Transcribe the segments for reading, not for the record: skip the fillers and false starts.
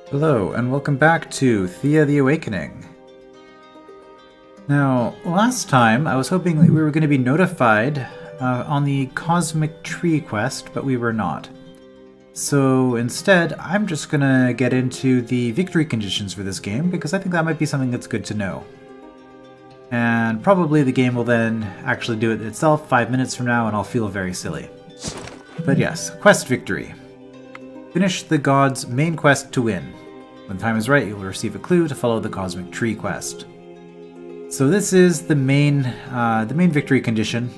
Hello, and welcome back to Thea the Awakening. Now, last time I was hoping that we were going to be notified on the Cosmic Tree quest, but we were not. So instead, I'm just going to get into the victory conditions for this game, because I think that might be something that's good to know. And probably the game will then actually do it itself 5 minutes from now, and I'll feel very silly. But yes, quest victory. Finish the god's main quest to win. When the time is right, you will receive a clue to follow the Cosmic Tree quest. So this is the main victory condition.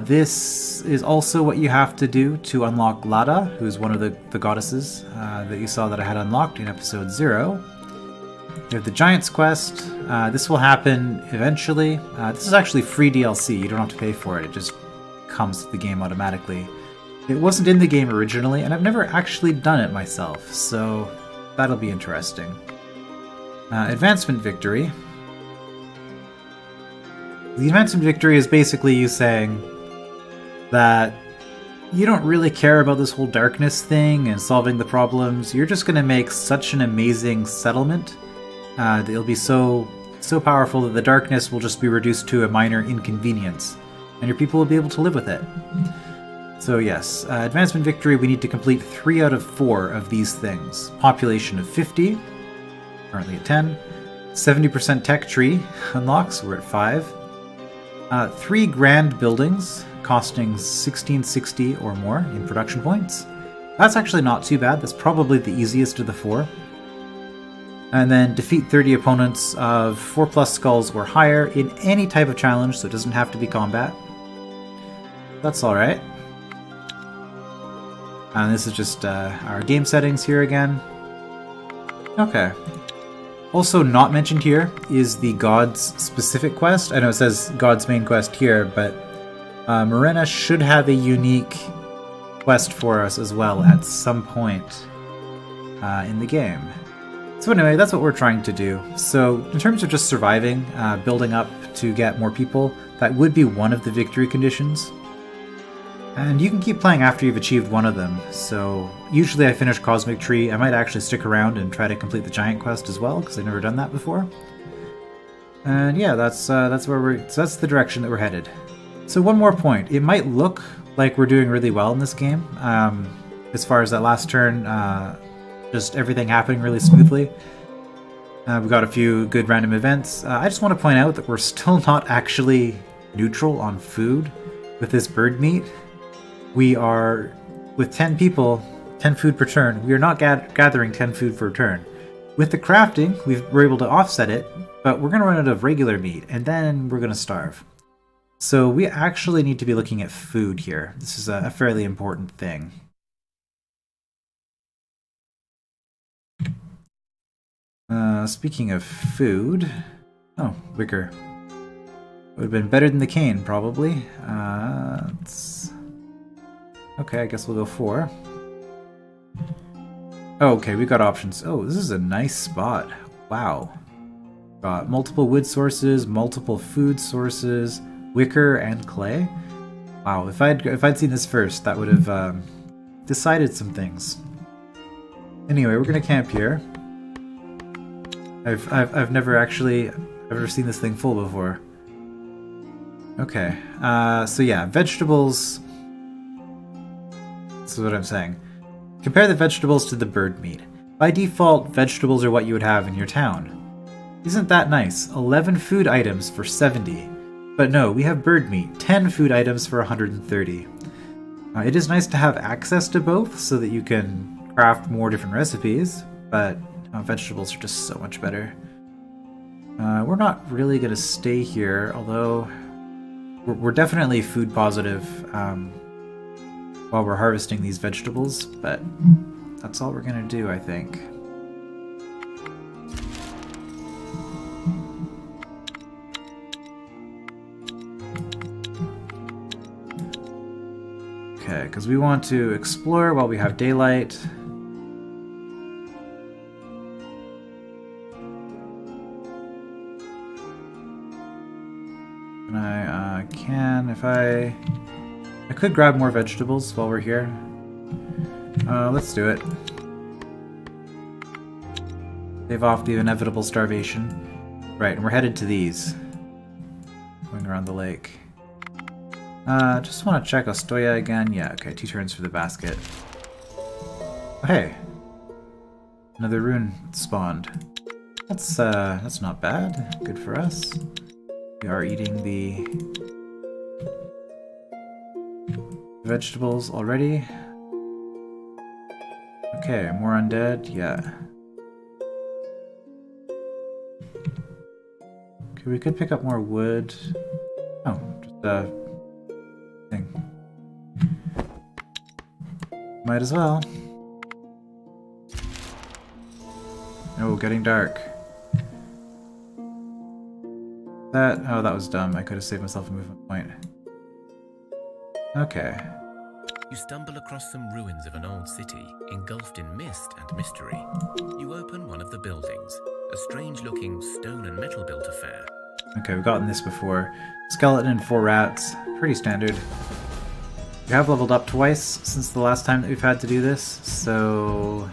This is also what you have to do to unlock Lada, who is one of the goddesses that you saw that I had unlocked in episode 0. You have the Giant's quest. This will happen eventually. This is actually free DLC. You don't have to pay for it. It just comes to the game automatically. It wasn't in the game originally, and I've never actually done it myself, so that'll be interesting. Advancement victory. The advancement victory is basically you saying that you don't really care about this whole darkness thing and solving the problems. You're just going to make such an amazing settlement that it'll be so powerful that the darkness will just be reduced to a minor inconvenience, and your people will be able to live with it. So yes, advancement victory, we need to complete 3 out of 4 of these things. Population of 50, currently at 10. 70% tech tree unlocks, we're at 5. 3 grand buildings, costing 1660 or more in production points. That's actually not too bad, that's probably the easiest of the 4. And then defeat 30 opponents of 4+ skulls or higher in any type of challenge, so it doesn't have to be combat. That's alright. And this is just our game settings here again. Okay. Also not mentioned here is the God's specific quest. I know it says God's main quest here, but Morena should have a unique quest for us as well at some point in the game. So anyway, that's what we're trying to do. So in terms of just surviving, building up to get more people, that would be one of the victory conditions. And you can keep playing after you've achieved one of them, so usually I finish Cosmic Tree. I might actually stick around and try to complete the Giant quest as well, because I've never done that before. And yeah, that's the direction that we're headed. So one more point, it might look like we're doing really well in this game, as far as that last turn, just everything happening really smoothly. We got a few good random events. I just want to point out that we're still not actually neutral on food with this bird meat. We are, with 10 people, 10 food per turn, we are not gathering 10 food per turn. With the crafting, we're able to offset it, but we're going to run out of regular meat, and then we're going to starve. So we actually need to be looking at food here. This is a fairly important thing. Speaking of food... Oh, wicker. Would have been better than the cane, probably. Okay, I guess we'll go 4. Oh, okay, we got options. Oh, this is a nice spot. Wow. Got multiple wood sources, multiple food sources, wicker and clay. Wow, if I'd seen this first, that would have decided some things. Anyway, we're gonna camp here. I've never seen this thing full before. Okay, so yeah, vegetables. This is what I'm saying. Compare the vegetables to the bird meat. By default, vegetables are what you would have in your town. Isn't that nice? 11 food items for 70. But no, we have bird meat, 10 food items for 130. It is nice to have access to both so that you can craft more different recipes, but vegetables are just so much better. We're not really going to stay here, although we're definitely food positive while we're harvesting these vegetables, but that's all we're going to do, I think. Okay, because we want to explore while we have daylight. And I can, if I could grab more vegetables while we're here. Let's do it. Stave off the inevitable starvation. Right, and we're headed to these. Going around the lake. Just want to check Ostoya again. Yeah, okay, 2 turns for the basket. Oh, hey! Another rune spawned. That's not bad. Good for us. We are eating the vegetables already. Okay, more undead. Yeah. Okay, we could pick up more wood. Oh, just a thing. Might as well. Oh, getting dark. Oh, that was dumb. I could have saved myself a movement point. Okay. You stumble across some ruins of an old city, engulfed in mist and mystery. You open one of the buildings, a strange-looking stone and metal-built affair. Okay, we've gotten this before. Skeleton and 4 rats. Pretty standard. We have leveled up twice since the last time that we've had to do this, so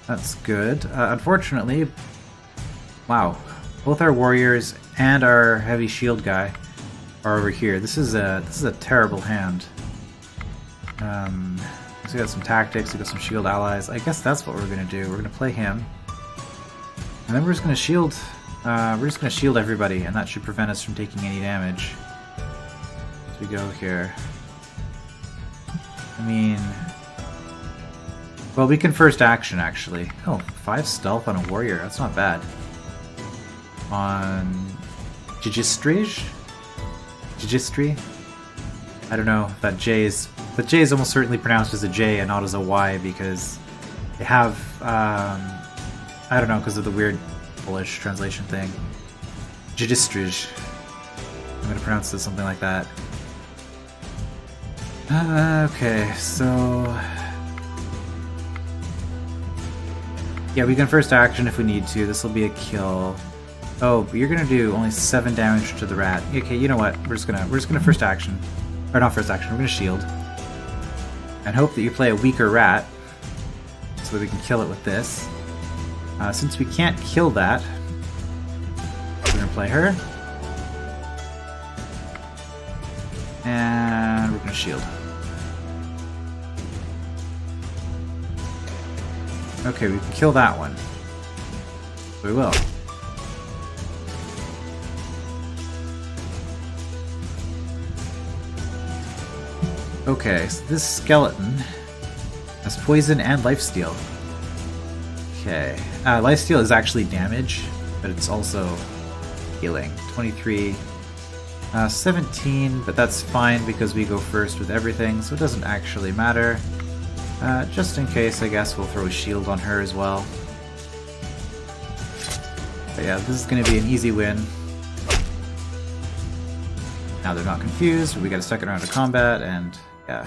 that's good. Unfortunately, wow, both our warriors and our heavy shield guy are over here. This is a terrible hand. So we got some tactics, we got some shield allies. I guess that's what we're gonna do. We're gonna play him, and then we're just gonna shield. We're just gonna shield everybody, and that should prevent us from taking any damage as we go here. I mean, well, we can first action actually. Oh, 5 stealth on a warrior. That's not bad. On Jigistri? I don't know if that J is. The J is almost certainly pronounced as a J and not as a Y because they have. I don't know, because of the weird Polish translation thing. Jigistri. I'm gonna pronounce it something like that. Okay, so yeah, we can first action if we need to. This will be a kill. Oh, but you're gonna do only 7 damage to the rat. Okay, you know what? We're just gonna first action, or not first action. We're gonna shield and hope that you play a weaker rat so that we can kill it with this. Since we can't kill that, we're gonna play her, and we're gonna shield. Okay, we can kill that one. We will. Okay, so this skeleton has poison and lifesteal. Okay, lifesteal is actually damage, but it's also healing. 23, 17, but that's fine because we go first with everything, so it doesn't actually matter. Just in case, I guess we'll throw a shield on her as well. But yeah, this is going to be an easy win. Now they're not confused, we got a second round of combat, and yeah.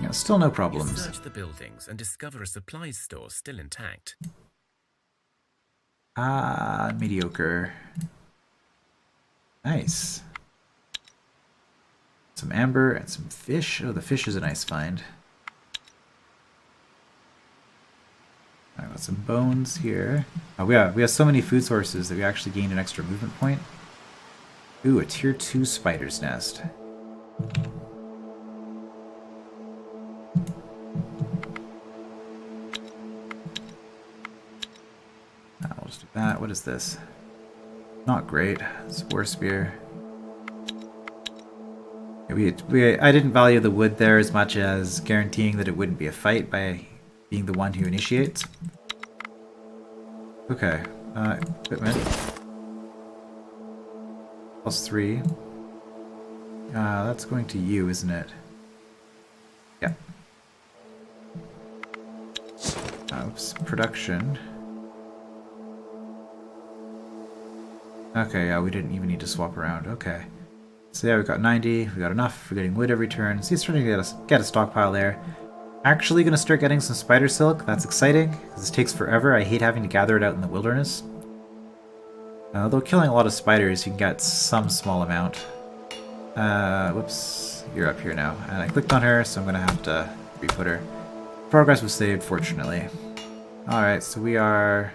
Yeah, still no problems. You search the buildings and discover a supplies store still intact. Ah, mediocre. Nice. Some amber and some fish. Oh, the fish is a nice find. I got some bones here. Oh, we have so many food sources that we actually gained an extra movement point. Ooh, a tier 2 spider's nest. I'll just do that. What is this? Not great. It's a war spear. I didn't value the wood there as much as guaranteeing that it wouldn't be a fight by being the one who initiates. Okay, equipment. +3. That's going to you, isn't it? Yeah. Oops, production. Okay, yeah, we didn't even need to swap around. Okay. So yeah, we've got 90, we got enough, we're getting wood every turn. So he's starting to get a stockpile there. Actually gonna start getting some spider silk, that's exciting, because this takes forever. I hate having to gather it out in the wilderness. Although killing a lot of spiders, you can get some small amount. Whoops, you're up here now. And I clicked on her, so I'm gonna have to re-put her. Progress was saved, fortunately. Alright, so we are...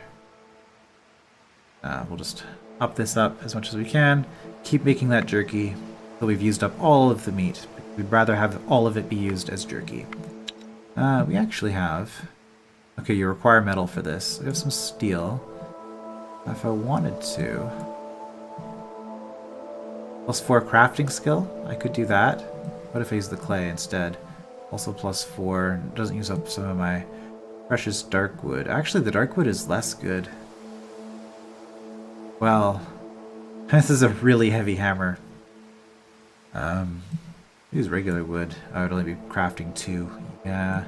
we'll just up this up as much as we can. Keep making that jerky until we've used up all of the meat. We'd rather have all of it be used as jerky. We actually have... Okay, you require metal for this. We have some steel. If I wanted to... +4 crafting skill? I could do that. What if I use the clay instead? Also +4. Doesn't use up some of my precious dark wood. Actually, the dark wood is less good. Well, this is a really heavy hammer. Use regular wood. I would only be crafting 2. Yeah.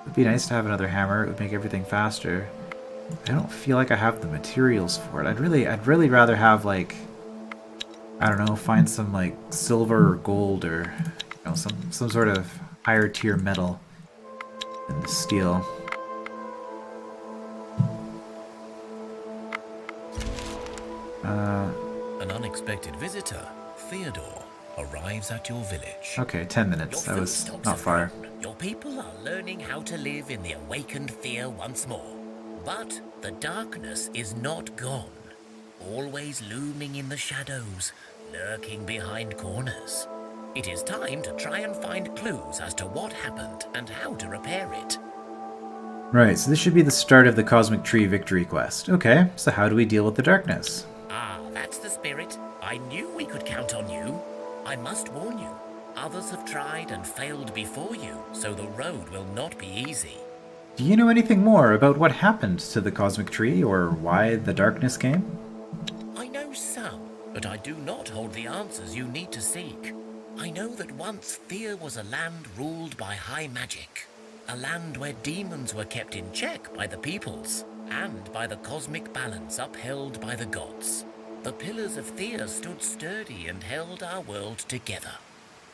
It'd be nice to have another hammer. It would make everything faster. I don't feel like I have the materials for it. I'd really rather have, like, I don't know, find some like silver or gold or, you know, some sort of higher tier metal than the steel. An unexpected visitor, Theodore, arrives at your village. Okay, 10 minutes. That was not far. Your people are learning how to live in the awakened Thea once more. But the darkness is not gone. Always looming in the shadows, lurking behind corners. It is time to try and find clues as to what happened and how to repair it. Right, so this should be the start of the Cosmic Tree Victory Quest. Okay, so how do we deal with the darkness? Ah, that's the spirit. I knew we could count on you. I must warn you, others have tried and failed before you, so the road will not be easy. Do you know anything more about what happened to the Cosmic Tree, or why the darkness came? I know some, but I do not hold the answers you need to seek. I know that once Thea was a land ruled by high magic. A land where demons were kept in check by the peoples, and by the cosmic balance upheld by the gods. The pillars of Thea stood sturdy and held our world together.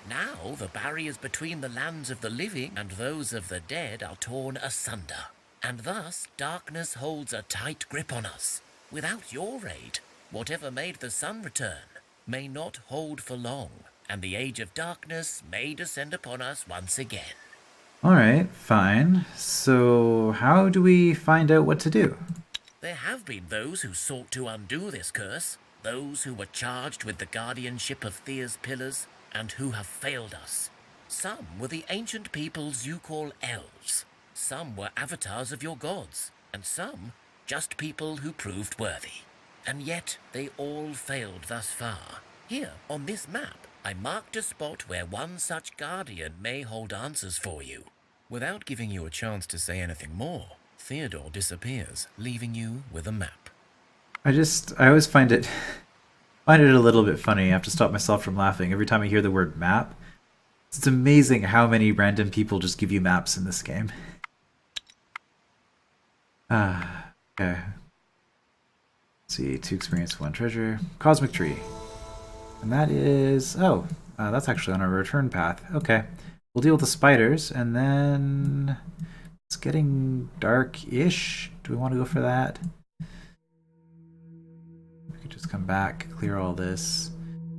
Now the barriers between the lands of the living and those of the dead are torn asunder, and thus darkness holds a tight grip on us. Without your aid, whatever made the sun return may not hold for long, and the age of darkness may descend upon us once again. Alright, fine. So how do we find out what to do? There have been those who sought to undo this curse, those who were charged with the guardianship of Thea's pillars, and who have failed us. Some were the ancient peoples you call elves. Some were avatars of your gods, and some just people who proved worthy. And yet they all failed thus far. Here, on this map, I marked a spot where one such guardian may hold answers for you. Without giving you a chance to say anything more, Theodore disappears, leaving you with a map. I always find it a little bit funny. I have to stop myself from laughing every time I hear the word map. It's amazing how many random people just give you maps in this game. Okay. Let's see, 2 experience, 1 treasure. Cosmic Tree. And that is... that's actually on our return path. Okay. We'll deal with the spiders, and then... It's getting dark-ish. Do we want to go for that? We could just come back, clear all this.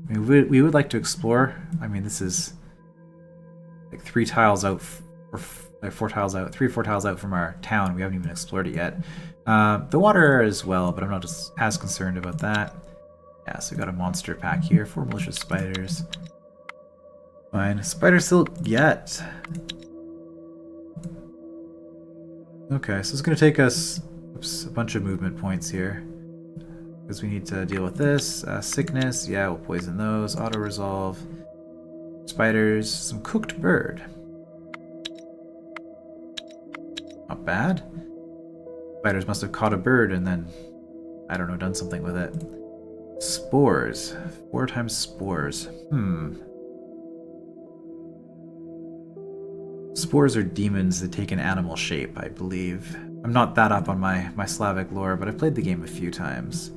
I mean, we would like to explore. I mean, this is like 3 tiles out, or like 4 tiles out, 3 or 4 tiles out from our town. We haven't even explored it yet. The water as well, but I'm not just as concerned about that. Yeah, so we got a monster pack here, 4 malicious spiders. Fine, spider silk yet. Okay, so it's going to take us a bunch of movement points here. Because we need to deal with this. Sickness, yeah, we'll poison those. Auto-resolve. Spiders, some cooked bird. Not bad. Spiders must have caught a bird and then, I don't know, done something with it. Spores. 4 times spores. Spores are demons that take an animal shape, I believe. I'm not that up on my Slavic lore, but I've played the game a few times.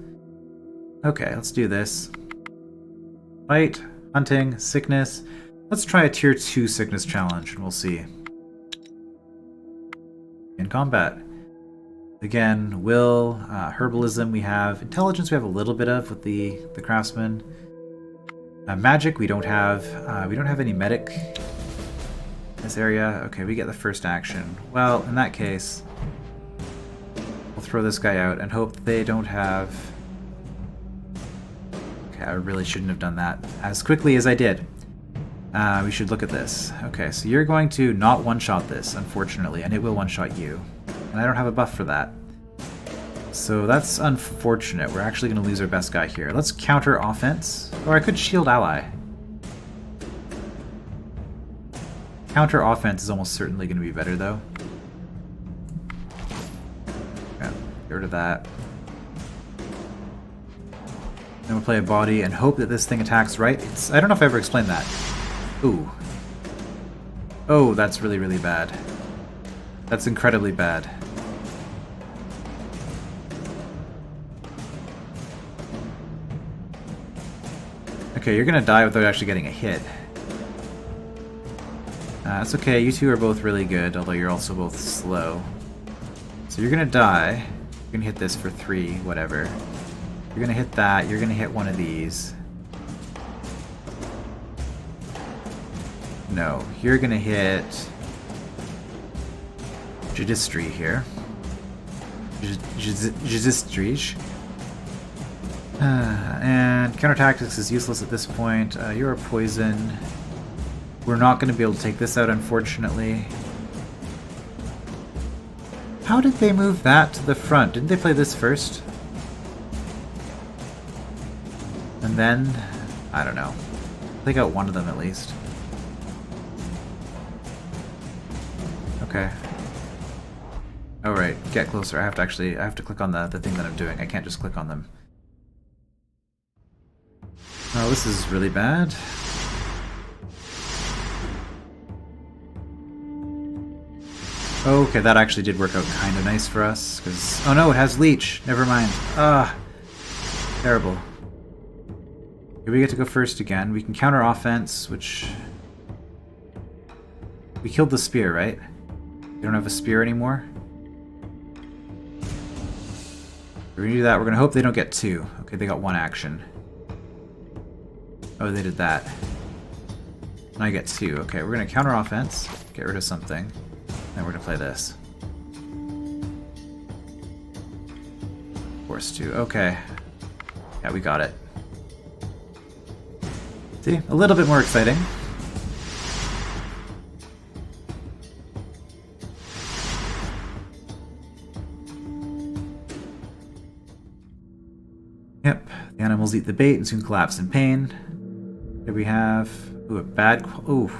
Okay, let's do this. Fight, hunting, sickness. Let's try a tier 2 sickness challenge, and we'll see. In combat. Again, will, herbalism we have. Intelligence we have a little bit of with the craftsman. Magic, we don't have any medic in this area. Okay, we get the first action. Well, in that case, we'll throw this guy out and hope they don't have... Okay, I really shouldn't have done that as quickly as I did. We should look at this. Okay, so you're going to not one-shot this, unfortunately, and it will one-shot you. And I don't have a buff for that. So that's unfortunate. We're actually going to lose our best guy here. Let's counter offense. Or I could shield ally. Counter offense is almost certainly going to be better, though. Yeah, get rid of that. Then we'll play a body and hope that this thing attacks right. I don't know if I ever explained that. Ooh. Oh, that's really, really bad. That's incredibly bad. Okay, you're gonna die without actually getting a hit. It's okay, you two are both really good, although you're also both slow. So you're gonna die. You're gonna hit this for 3, whatever. You're gonna hit that, you're gonna hit one of these. No, you're gonna hit... Judistry here. Judistry. And counter-tactics is useless at this point. You're a poison. We're not going to be able to take this out, unfortunately. How did they move that to the front? Didn't they play this first? And then... I don't know. Take out one of them at least. Okay. Oh right, get closer. I have to click on the thing that I'm doing. I can't just click on them. Oh, this is really bad. Okay, that actually did work out kind of nice for us, because... Oh no, it has leech! Never mind. Ah! Terrible. Here we get to go first again. We can counter offense, which... We killed the spear, right? We don't have a spear anymore? We're gonna do that. We're gonna hope they don't get 2. Okay, they got 1 action. Oh, they did that. And I get 2. Okay, we're gonna counter offense, get rid of something, and we're gonna play this. Force 2. Okay. Yeah, we got it. See? A little bit more exciting. Yep. The animals eat the bait and soon collapse in pain. Here we have... Ooh, a bad... Ooh.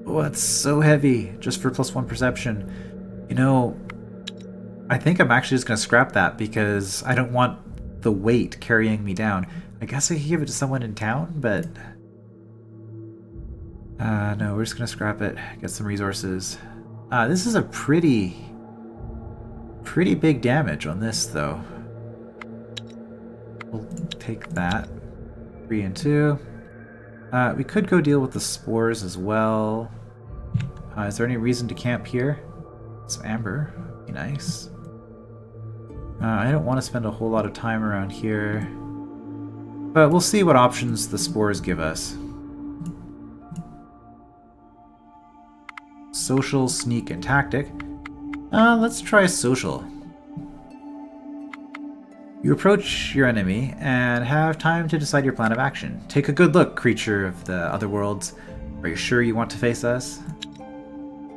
Oh, that's so heavy. Just for +1 perception. You know... I think I'm actually just going to scrap that because I don't want the weight carrying me down. I guess I could give it to someone in town, but... no, we're just going to scrap it. Get some resources. This is a pretty big damage on this, though. We'll take that. 3 and 2. We could go deal with the spores as well. Is there any reason to camp here? Some amber. Would be nice. I don't want to spend a whole lot of time around here. But we'll see what options the spores give us. Social, sneak, and tactic. Let's try social. You approach your enemy and have time to decide your plan of action. Take a good look, creature of the other worlds. Are you sure you want to face us?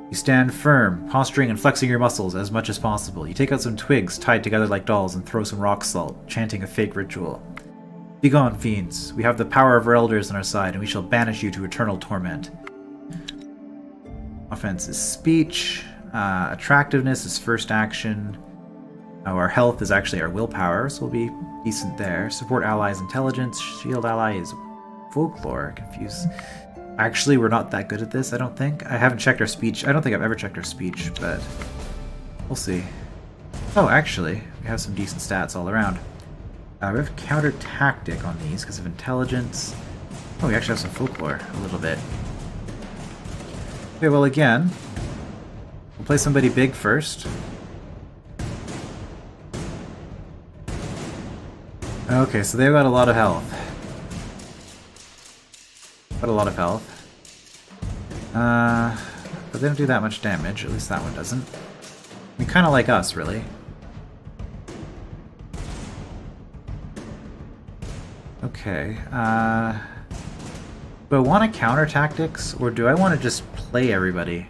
You stand firm, posturing and flexing your muscles as much as possible. You take out some twigs tied together like dolls and throw some rock salt, chanting a fake ritual. Begone, fiends. We have the power of our elders on our side, and we shall banish you to eternal torment. Offense is speech. Attractiveness is first action. Our health is actually our willpower, so we'll be decent there. Support allies' intelligence. Shield ally is folklore. Confused. Actually, we're not that good at this, I don't think. I haven't checked our speech. I don't think I've ever checked our speech, but we'll see. Oh, actually, we have some decent stats all around. We have counter tactic on these because of intelligence. Oh, we actually have some folklore a little bit. Okay, well, again, we'll play somebody big first. Okay, so they've got a lot of health. got a lot of health. But they don't do that much damage, at least that one doesn't. I mean, kind of like us, really. Okay, do I want to counter tactics, or do I want to just play everybody?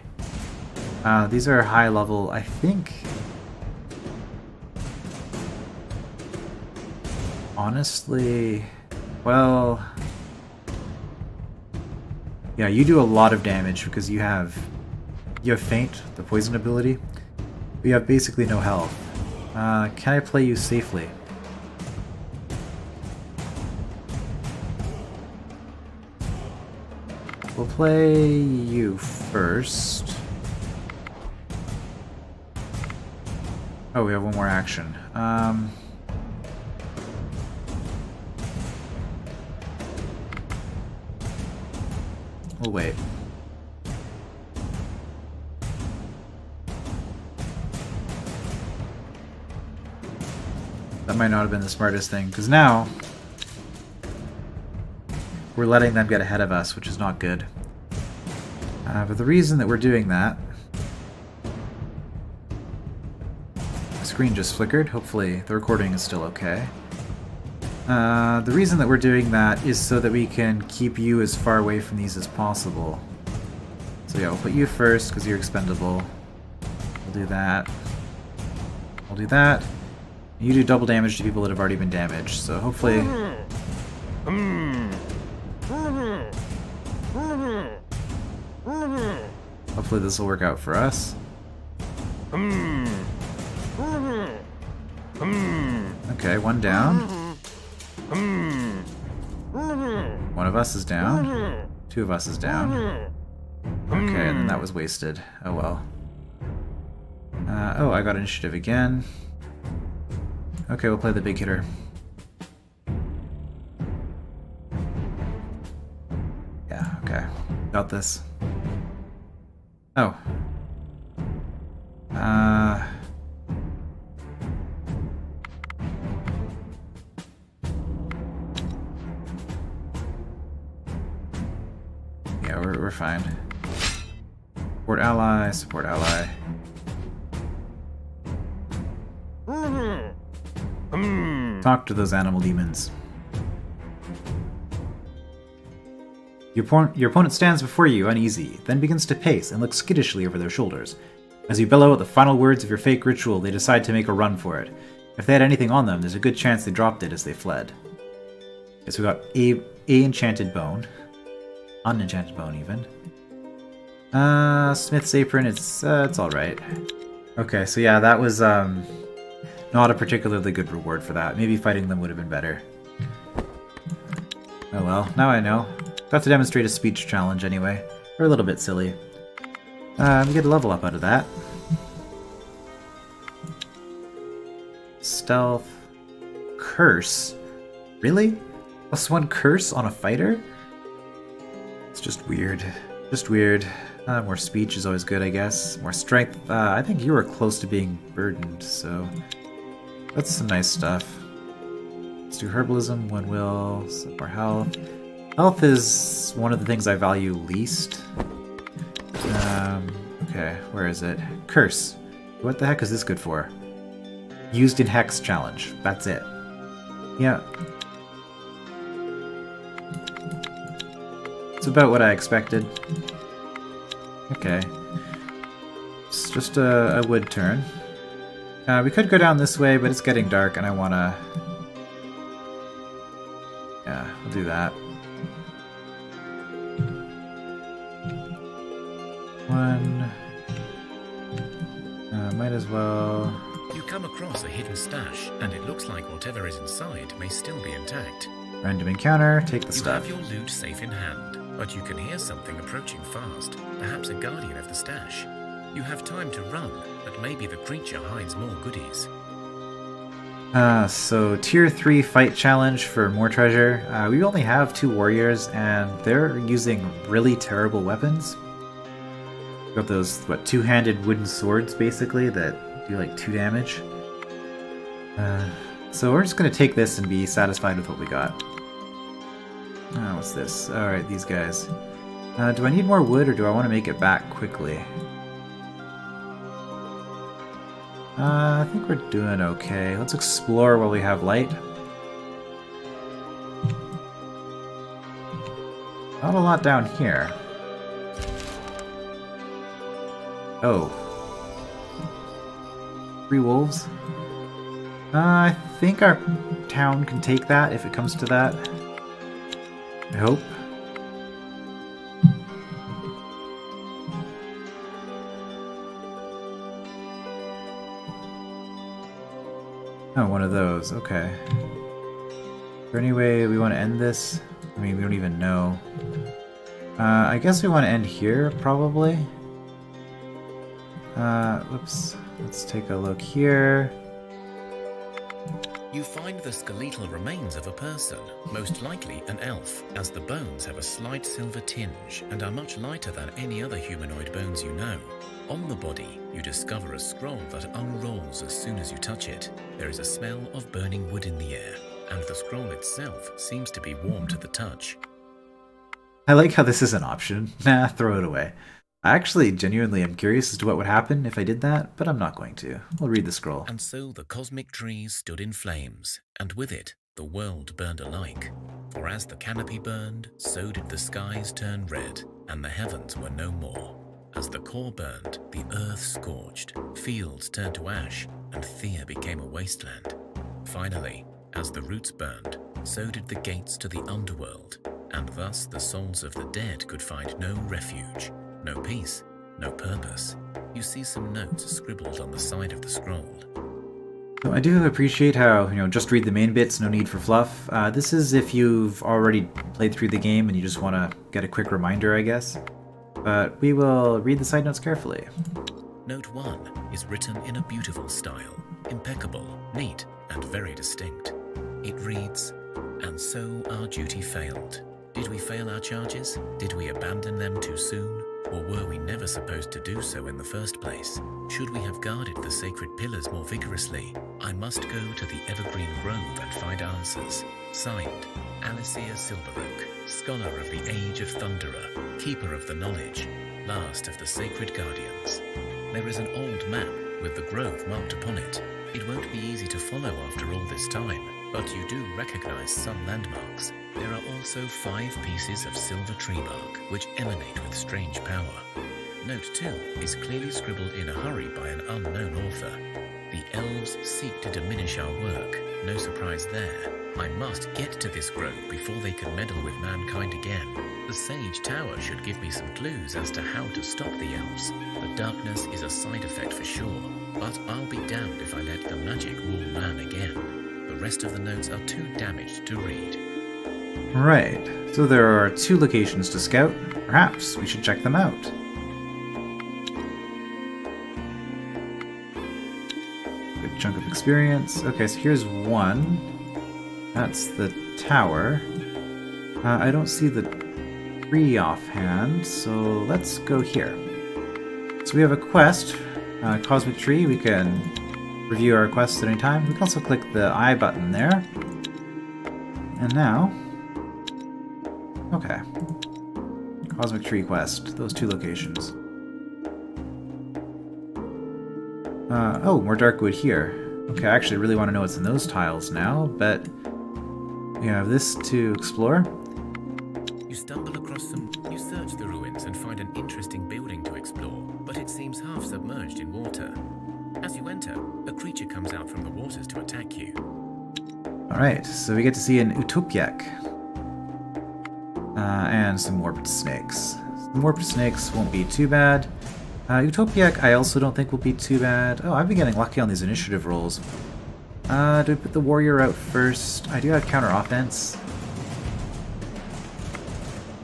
These are high level, I think. Honestly, well... Yeah, you do a lot of damage because you have Feint, the poison ability. But you have basically no health. Can I play you safely? We'll play you first. Oh, we have one more action. We'll wait. That might not have been the smartest thing, because now we're letting them get ahead of us, which is not good. But the reason that we're doing that... The screen just flickered. Hopefully the recording is still okay. The reason that we're doing that is so that we can keep you as far away from these as possible. So yeah, we'll put you first because you're expendable. We'll do that. We'll do that. You do double damage to people that have already been damaged, so hopefully... Hopefully this will work out for us. Okay, one down. One of us is down. Two of us is down. Okay, and then that was wasted. Oh well. Oh, I got initiative again. Okay, we'll play the big hitter. Yeah, okay. Got this. Oh. Yeah, we're fine. Support ally, support ally. Talk to those animal demons. Your opponent stands before you, uneasy, then begins to pace and look skittishly over their shoulders. As you bellow out the final words of your fake ritual, they decide to make a run for it. If they had anything on them, there's a good chance they dropped it as they fled. Okay, so we got a enchanted bone. Unenchanted bone, even. Smith's apron, it's alright. Okay, so yeah, that was, not a particularly good reward for that. Maybe fighting them would have been better. Oh well, now I know. Got to demonstrate a speech challenge anyway. We're a little bit silly. We get a level up out of that. Stealth. Curse. Really? +1 curse on a fighter? It's just weird. Just weird. More speech is always good, I guess. More strength. I think you were close to being burdened, so... That's some nice stuff. Let's do herbalism, one will, some more health. Health is one of the things I value least. Okay, where is it? Curse. What the heck is this good for? Used in Hex challenge. That's it. Yeah. It's about what I expected. Okay. It's just a wood turn. We could go down this way, but it's getting dark and I wanna... Yeah, we'll do that. One... might as well... You come across a hidden stash, and it looks like whatever is inside may still be intact. Random encounter, take the You stuff. have your loot safe in hand, but you can hear something approaching fast, perhaps a guardian of the stash. You have time to run, but maybe the creature hides more goodies. So tier 3 fight challenge for more treasure. We only have 2 warriors, and they're using really terrible weapons. Got those, what, 2-handed wooden swords, basically, that do like 2 damage. So we're just gonna take this and be satisfied with what we got. Oh, what's this? Alright, these guys. Do I need more wood, or do I want to make it back quickly? I think we're doing okay. Let's explore while we have light. Not a lot down here. Oh. 3 wolves? I think our town can take that if it comes to that. I hope. Oh, one of those. Okay. Is there any way we want to end this? I mean, we don't even know. I guess we want to end here, probably. Whoops. Let's take a look here. You find the skeletal remains of a person, most likely an elf, as the bones have a slight silver tinge and are much lighter than any other humanoid bones you know. On the body, you discover a scroll that unrolls as soon as you touch it. There is a smell of burning wood in the air, and the scroll itself seems to be warm to the touch. I like how this is an option. Nah, throw it away. I actually genuinely am curious as to what would happen if I did that, but I'm not going to. We'll read the scroll. And so the cosmic trees stood in flames, and with it, the world burned alike. For as the canopy burned, so did the skies turn red, and the heavens were no more. As the core burned, the earth scorched, fields turned to ash, and Thea became a wasteland. Finally, as the roots burned, so did the gates to the underworld, and thus the souls of the dead could find no refuge, no peace, no purpose. You see some notes scribbled on the side of the scroll. So I do appreciate how, just read the main bits, no need for fluff. This is if you've already played through the game and you just want to get a quick reminder, I guess. But we will read the side notes carefully. Note 1 is written in a beautiful style, impeccable, neat, and very distinct. It reads, "And so our duty failed. Did we fail our charges? Did we abandon them too soon? Or were we never supposed to do so in the first place? Should we have guarded the sacred pillars more vigorously? I must go to the Evergreen Grove and find answers. Signed, Alicia Silveroak, Scholar of the Age of Thunderer, Keeper of the Knowledge, Last of the Sacred Guardians." There is an old map with the grove marked upon it. It won't be easy to follow after all this time, but you do recognize some landmarks. There are also 5 pieces of silver tree bark, which emanate with strange power. Note 2 is clearly scribbled in a hurry by an unknown author. The elves seek to diminish our work. No surprise there. I must get to this grove before they can meddle with mankind again. The Sage Tower should give me some clues as to how to stop the elves. The darkness is a side effect for sure, but I'll be damned if I let the magic rule man again. The rest of the notes are too damaged to read. Right, so there are 2 locations to scout. Perhaps we should check them out. Good chunk of experience. Okay, so here's one. That's the tower. I don't see the tree offhand, so let's go here. So we have a quest, Cosmic Tree. We can review our quests at any time. We can also click the I button there. And now... Okay. Cosmic Tree quest. Those 2 locations. Oh, more dark wood here. Okay, I actually really want to know what's in those tiles now, but we have this to explore. You stumble across some... You search the ruins and find an interesting building to explore, but it seems half submerged in water. As you enter, a creature comes out from the waters to attack you. Alright, so we get to see an Utopiak. And some warped snakes. Some warped snakes won't be too bad. Utopiak I also don't think will be too bad. Oh, I've been getting lucky on these initiative rolls. Do we put the warrior out first? I do have counter offense.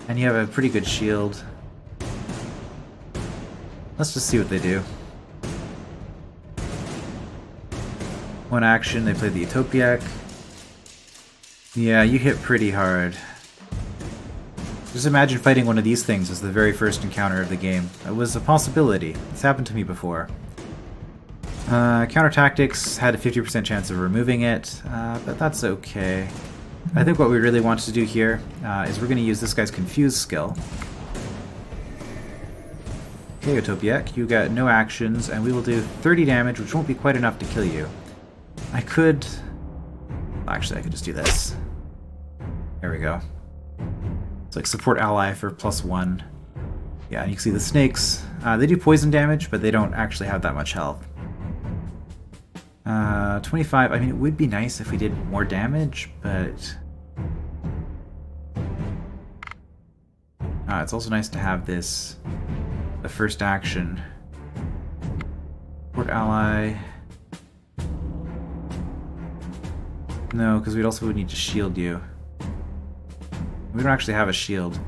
And you have a pretty good shield. Let's just see what they do. One action, they play the Utopiak. Yeah, you hit pretty hard. Just imagine fighting one of these things as the very first encounter of the game. That was a possibility. It's happened to me before. Counter tactics had a 50% chance of removing it, but that's okay. I think what we really want to do here is we're going to use this guy's Confuse skill. Okay, Utopiak, you got no actions, and we will do 30 damage, which won't be quite enough to kill you. I could... Actually, I could just do this. There we go. It's like support ally for +1. Yeah, and you can see the snakes. They do poison damage, but they don't actually have that much health. 25, I mean, it would be nice if we did more damage, but... it's also nice to have this, the first action. Support ally... No, because we'd also would need to shield you. We don't actually have a shield.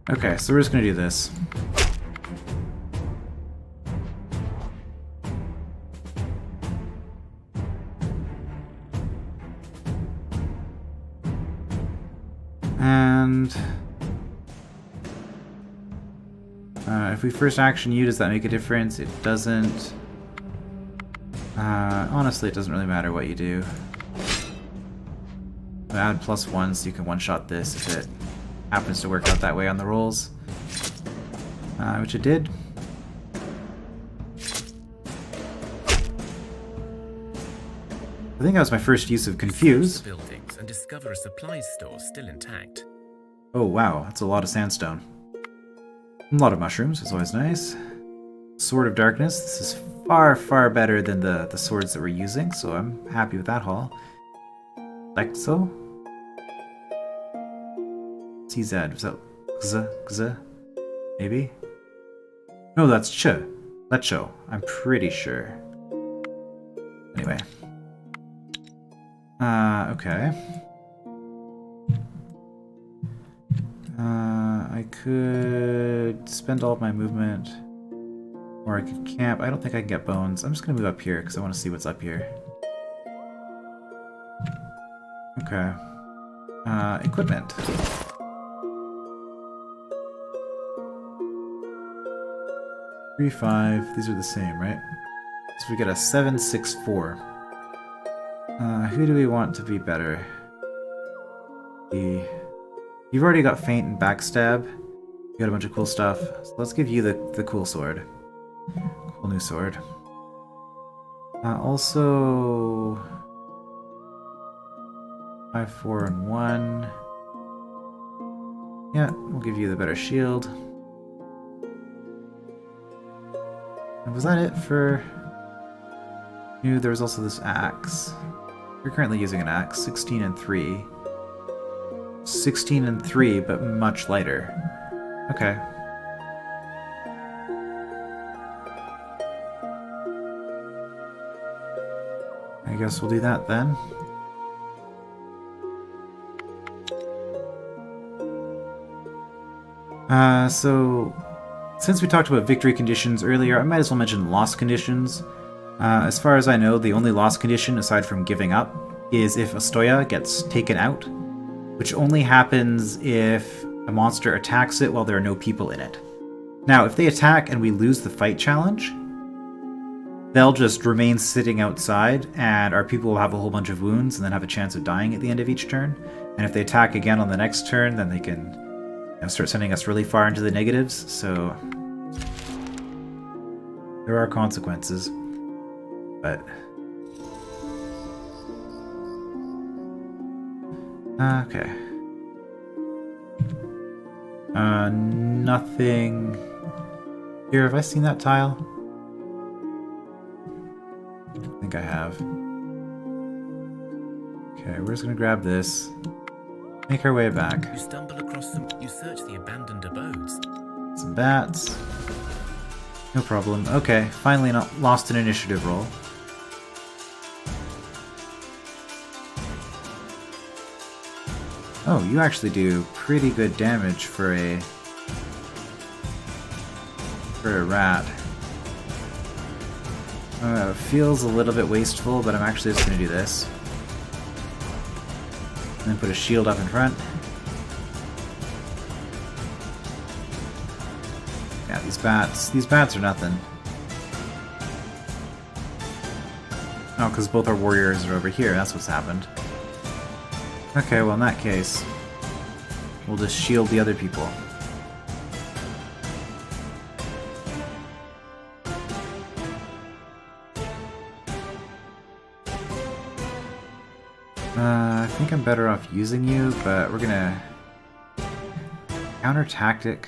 Okay, so we're just gonna do this. And... if we first action you, does that make a difference? It doesn't. Honestly, it doesn't really matter what you do. Add +1 so you can one-shot this if it happens to work out that way on the rolls. Which it did. I think that was my first use of Confuse. Buildings and discover a supplies store still intact. Oh wow, that's a lot of sandstone. A lot of mushrooms, is always nice. Sword of Darkness, this is far, far better than the swords that we're using, so I'm happy with that haul. Like so. CZ, was that Gz? Maybe? No, that's Ch. Lecho, I'm pretty sure. Anyway. Okay. I could spend all of my movement, or I could camp. I don't think I can get bones. I'm just gonna move up here because I want to see what's up here. Okay. Equipment. Three, 5. These are the same, right? So we get a 764. Who do we want to be better? You've already got Feint and Backstab. You got a bunch of cool stuff. So let's give you the cool sword. Cool new sword. Also... 5, 4, and 1. Yeah, we'll give you the better shield. And was that it for... There was also this axe. You're currently using an axe. 16 and 3. 16 and 3, but much lighter. Okay. I guess we'll do that then. So, since we talked about victory conditions earlier, I might as well mention loss conditions. As far as I know, the only loss condition, aside from giving up, is if Astoya gets taken out, which only happens if a monster attacks it while there are no people in it. Now, if they attack and we lose the fight challenge, they'll just remain sitting outside, and our people will have a whole bunch of wounds and then have a chance of dying at the end of each turn. And if they attack again on the next turn, then they can start sending us really far into the negatives, so there are consequences. But okay. Nothing here. Have I seen that tile? I think I have. Okay, we're just gonna grab this. Make our way back. You stumble across them. You search the abandoned abodes. Some bats. No problem. Okay, finally not lost an initiative roll. Oh, you actually do pretty good damage for a rat. Feels a little bit wasteful, but I'm actually just gonna do this. And then put a shield up in front. Yeah, these bats are nothing. Oh, because both our warriors are over here. That's what's happened. Okay, well in that case, we'll just shield the other people. I think I'm better off using you, but we're gonna counter tactic.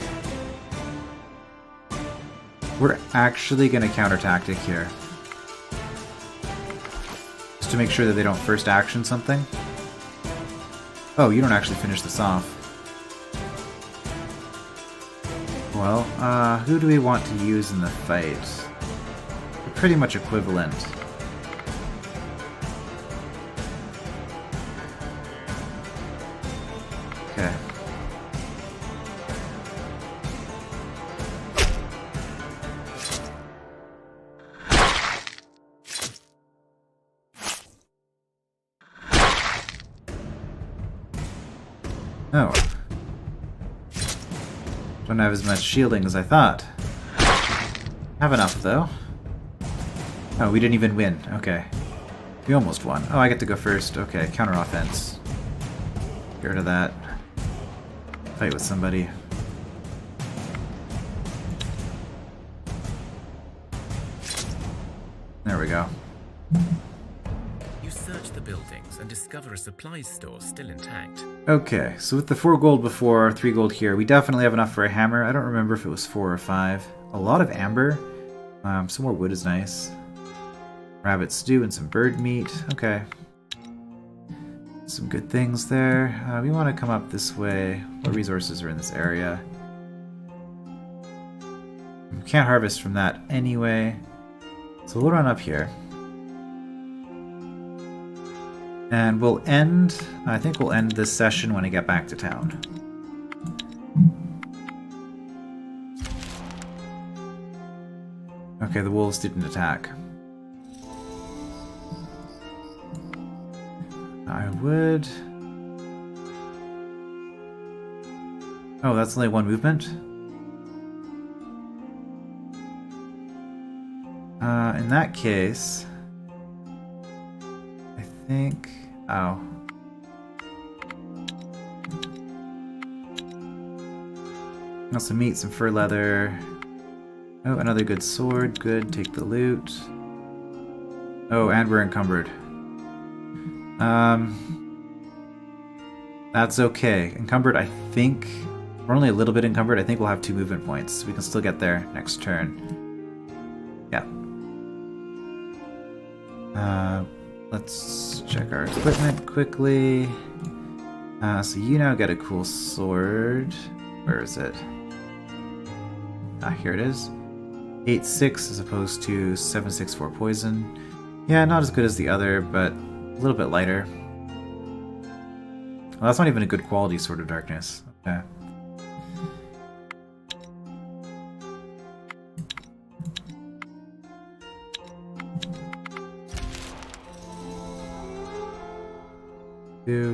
We're actually gonna counter tactic here. Just to make sure that they don't first action something. Oh, you don't actually finish this off. Well, who do we want to use in the fight? They're pretty much equivalent. Okay. Oh. Don't have as much shielding as I thought. Have enough, though. Oh, we didn't even win. Okay. We almost won. Oh, I get to go first. Okay, counter offense. Get rid of that. Fight with somebody. There we go. You search the buildings and discover a supplies store still intact. Okay, so with the 4 gold before, 3 gold here, we definitely have enough for a hammer. I don't remember if it was 4 or 5. A lot of amber. Some more wood is nice. Rabbit stew and some bird meat. Okay. Some good things there. We want to come up this way. What resources are in this area? We can't harvest from that anyway. So we'll run up here. And we'll end... I think we'll end this session when I get back to town. Okay, the wolves didn't attack. I would... Oh, that's only 1 movement? In that case... I think... Oh. Got some meat, some fur leather. Oh, another good sword. Good, take the loot. Oh, and we're encumbered. That's okay. Encumbered, I think... We're only a little bit encumbered. I think we'll have 2 movement points. We can still get there next turn. Yeah. Let's check our equipment quickly. So you now get a cool sword. Where is it? Ah, here it is. 8-6 as opposed to 7-6-4 poison. Yeah, not as good as the other, but a little bit lighter. Well, that's not even a good quality Sword of Darkness. Okay.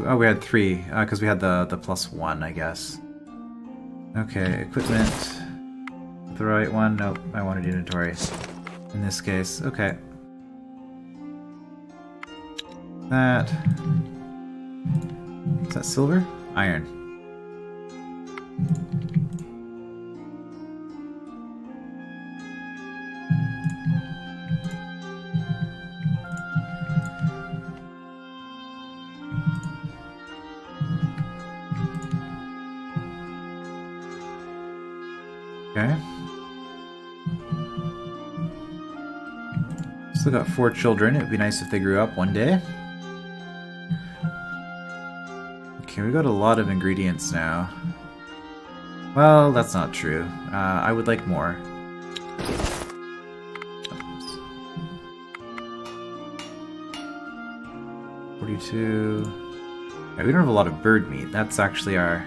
Oh, we had 3, because we had the +1, I guess. Okay, equipment. The right one? Nope, I wanted inventory. In this case, okay. That... Is that silver? Iron. Okay. Still got 4 children. It would be nice if they grew up one day. Okay, we got a lot of ingredients now. Well, that's not true. I would like more. Oops. 42. Yeah, we don't have a lot of bird meat. That's actually our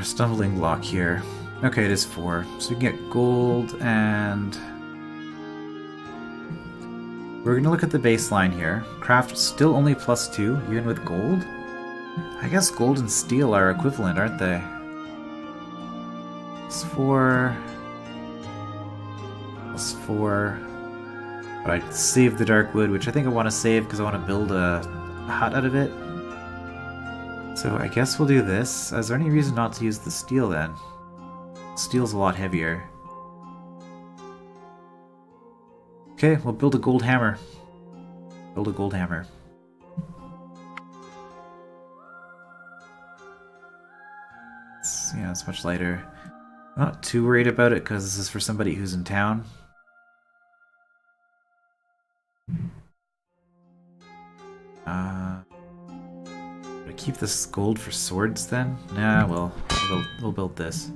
stumbling block here. Okay, it is 4. So we can get gold and... We're going to look at the baseline here. Craft still only +2, even with gold? I guess gold and steel are equivalent, aren't they? +4... +4... But I saved the dark wood, which I think I want to save because I want to build a hut out of it. So I guess we'll do this. Is there any reason not to use the steel then? Steel's a lot heavier. Okay, we'll build a gold hammer. Build a gold hammer. It's much lighter. I'm not too worried about it because this is for somebody who's in town. Keep this gold for swords then? Nah, we'll build this.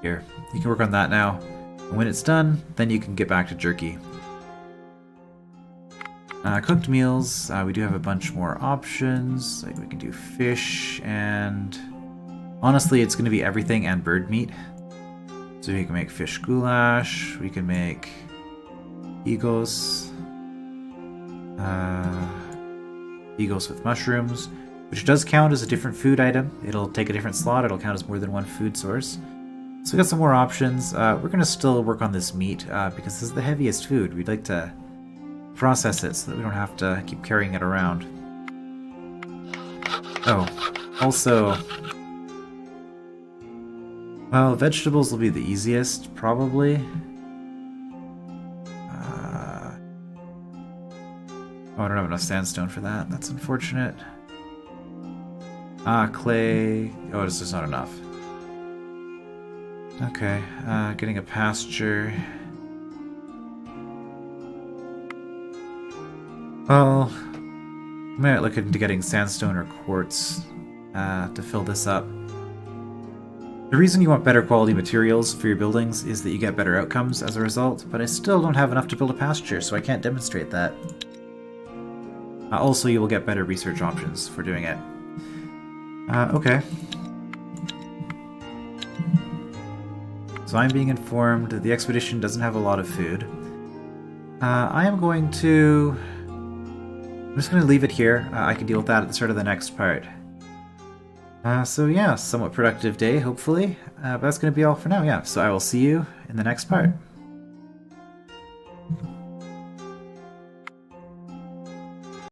Here, you can work on that now. And when it's done, then you can get back to jerky. Cooked meals, we do have a bunch more options. Like we can do fish and... Honestly, it's going to be everything and bird meat. So we can make fish goulash, we can make egos. Egos with mushrooms, which does count as a different food item. It'll take a different slot, it'll count as more than one food source. So we got some more options. We're going to still work on this meat because this is the heaviest food. We'd like to process it so that we don't have to keep carrying it around. Oh, also... Well, vegetables will be the easiest, probably. Oh, I don't have enough sandstone for that. That's unfortunate. Clay. Oh, it's just not enough. Okay, getting a pasture. Well, I might look into getting sandstone or quartz to fill this up. The reason you want better quality materials for your buildings is that you get better outcomes as a result, but I still don't have enough to build a pasture, so I can't demonstrate that. Also, you will get better research options for doing it. Okay. So I'm being informed that the expedition doesn't have a lot of food. I'm just going to leave it here. I can deal with that at the start of the next part. So yeah, somewhat productive day, hopefully. But that's going to be all for now, yeah. So I will see you in the next part.